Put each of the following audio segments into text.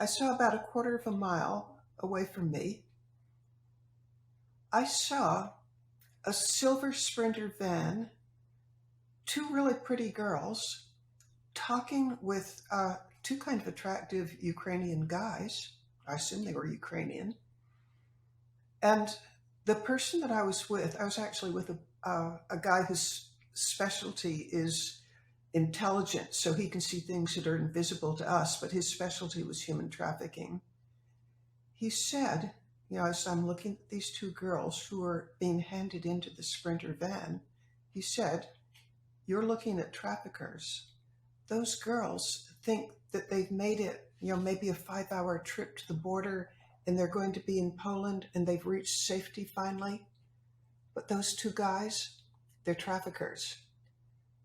I saw about a quarter of a mile away from me, I saw a silver Sprinter van, two really pretty girls talking with two kind of attractive Ukrainian guys. I assume they were Ukrainian. And the person that I was actually with a guy whose specialty is intelligence, so he can see things that are invisible to us, but his specialty was human trafficking. He said, as I'm looking at these two girls who are being handed into the Sprinter van, he said, "You're looking at traffickers. Those girls think that they've made it, maybe a 5-hour trip to the border and they're going to be in Poland and they've reached safety finally. But those two guys, they're traffickers.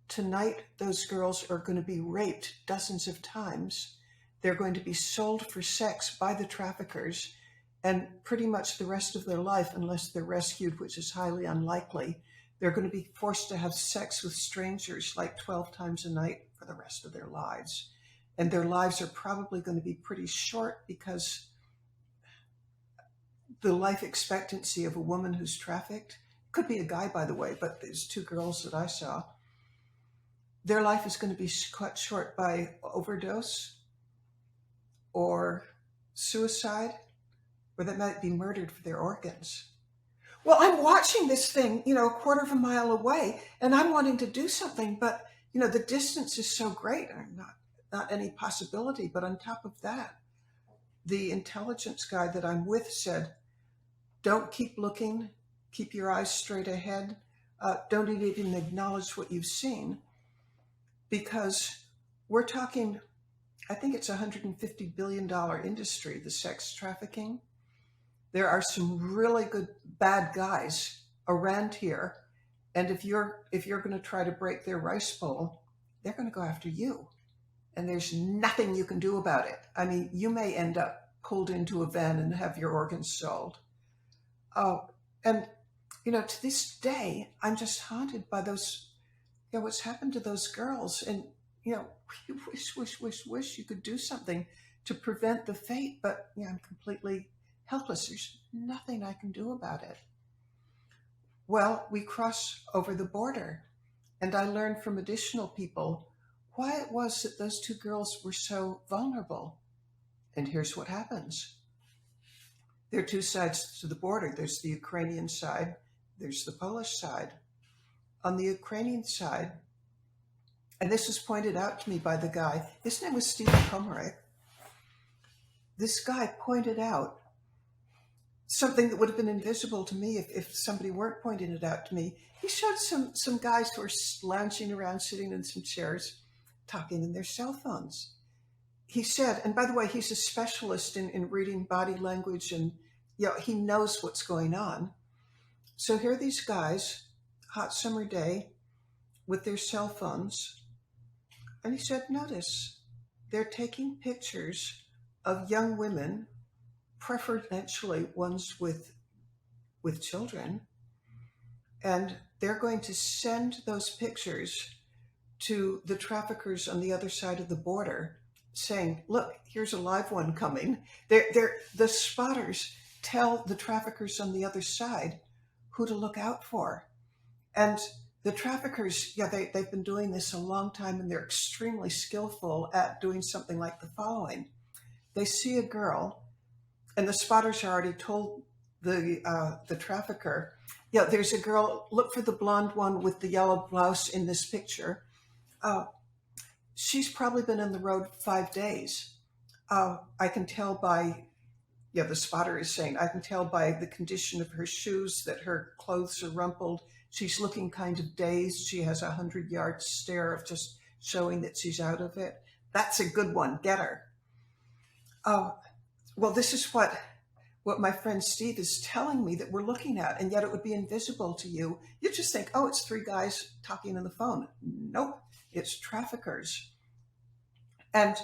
Tonight, those girls are going to be raped dozens of times. They're going to be sold for sex by the traffickers, and pretty much the rest of their life, unless they're rescued, which is highly unlikely, they're going to be forced to have sex with strangers like 12 times a night for the rest of their lives. And their lives are probably going to be pretty short because the life expectancy of a woman who's trafficked, could be a guy, by the way, but there's two girls that I saw, their life is going to be cut short by overdose or suicide, or they might be murdered for their organs. Well, I'm watching this thing, a quarter of a mile away, and I'm wanting to do something, but, the distance is so great, not any possibility. But on top of that, the intelligence guy that I'm with said, don't keep looking, keep your eyes straight ahead, don't even acknowledge what you've seen, because we're talking, I think it's a $150 billion industry, the sex trafficking. There are some really good bad guys around here, and if you're going to try to break their rice bowl, they're going to go after you, and there's nothing you can do about it. I mean, you may end up pulled into a van and have your organs sold. Oh, and to this day, I'm just haunted by those, what's happened to those girls, and you wish you could do something to prevent the fate, but I'm completely helpless. There's nothing I can do about it. Well, we cross over the border, and I learned from additional people why it was that those two girls were so vulnerable. And here's what happens. There are two sides to the border. There's the Ukrainian side, there's the Polish side. On the Ukrainian side, and this was pointed out to me by the guy, his name was Stephen Komarek. This guy pointed out something that would have been invisible to me if somebody weren't pointing it out to me. He showed some guys who were lounging around, sitting in some chairs, talking in their cell phones. He said, and by the way, he's a specialist in reading body language, and he knows what's going on. So here are these guys, hot summer day, with their cell phones. And he said, notice, they're taking pictures of young women, preferentially ones with children, and they're going to send those pictures to the traffickers on the other side of the border, saying, look, here's a live one coming. The spotters tell the traffickers on the other side who to look out for. And the traffickers, they've been doing this a long time, and they're extremely skillful at doing something like the following. They see a girl, and the spotters already told the trafficker, there's a girl, look for the blonde one with the yellow blouse in this picture. She's probably been on the road 5 days. I can tell by, the spotter is saying, I can tell by the condition of her shoes that her clothes are rumpled. She's looking kind of dazed. She has a 100-yard stare of just showing that she's out of it. That's a good one. Get her. Well, this is what my friend Steve is telling me that we're looking at, and yet it would be invisible to you. You just think, oh, it's 3 guys talking on the phone. Nope, it's traffickers. And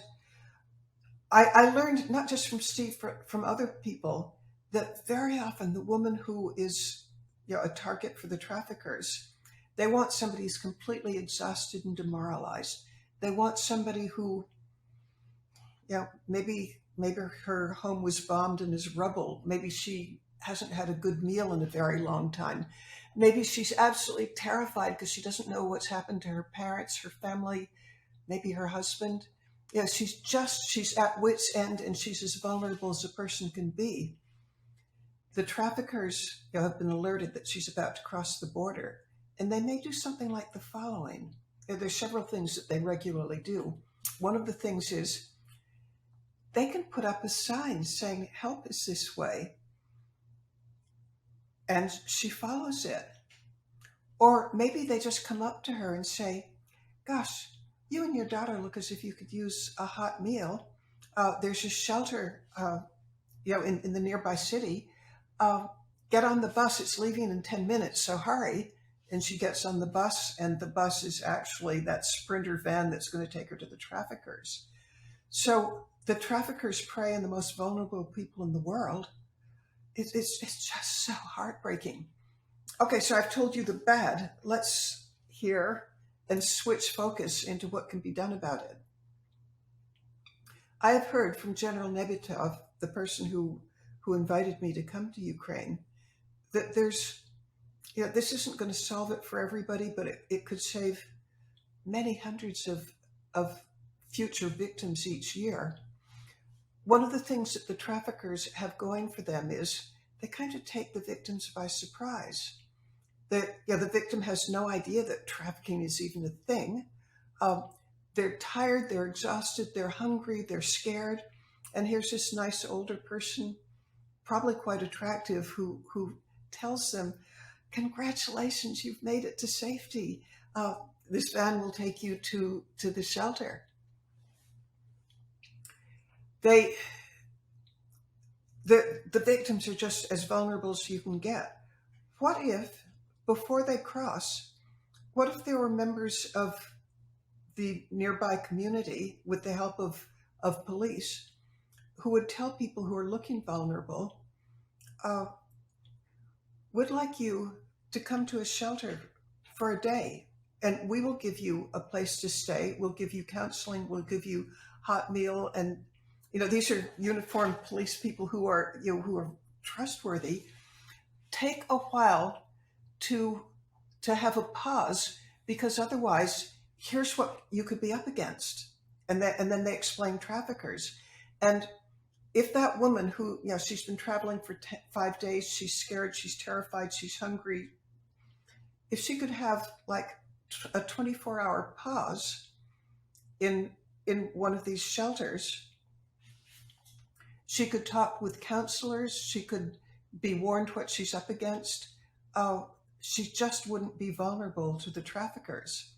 I learned, not just from Steve, from other people, that very often the woman who is a target for the traffickers, they want somebody who's completely exhausted and demoralized. They want somebody who, maybe Maybe her home was bombed and is rubble. Maybe she hasn't had a good meal in a very long time. Maybe she's absolutely terrified because she doesn't know what's happened to her parents, her family, maybe her husband. Yeah, she's at wit's end, and she's as vulnerable as a person can be. The traffickers, have been alerted that she's about to cross the border, and they may do something like the following. There's several things that they regularly do. One of the things is they can put up a sign saying, "Help is this way," and she follows it. Or maybe they just come up to her and say, "Gosh, you and your daughter look as if you could use a hot meal. There's a shelter, in the nearby city. Uh, get on the bus. It's leaving in 10 minutes, so hurry." And she gets on the bus, and the bus is actually that Sprinter van that's going to take her to the traffickers. So the traffickers prey on the most vulnerable people in the world. It's just so heartbreaking. Okay, so I've told you the bad. Let's hear and switch focus into what can be done about it. I have heard from General Nebitov, the person who invited me to come to Ukraine, that this isn't going to solve it for everybody, but it could save many hundreds of future victims each year. One of the things that the traffickers have going for them is they kind of take the victims by surprise. The victim has no idea that trafficking is even a thing. They're tired, they're exhausted, they're hungry, they're scared, and here's this nice older person, probably quite attractive, who tells them, "Congratulations, you've made it to safety. This van will take you to the shelter." The victims are just as vulnerable as you can get. What if, before they cross, what if there were members of the nearby community, with the help of police, who would tell people who are looking vulnerable, uh, "Would like you to come to a shelter for a day, and we will give you a place to stay. We'll give you counseling. We'll give you hot meal." And these are uniformed police people who are trustworthy. Take a while to have a pause, because otherwise, here's what you could be up against. And then they explain traffickers. And if that woman who, she's been traveling for 5 days, she's scared, she's terrified, she's hungry, if she could have like a 24-hour pause in one of these shelters, she could talk with counselors, she could be warned what she's up against. She just wouldn't be vulnerable to the traffickers.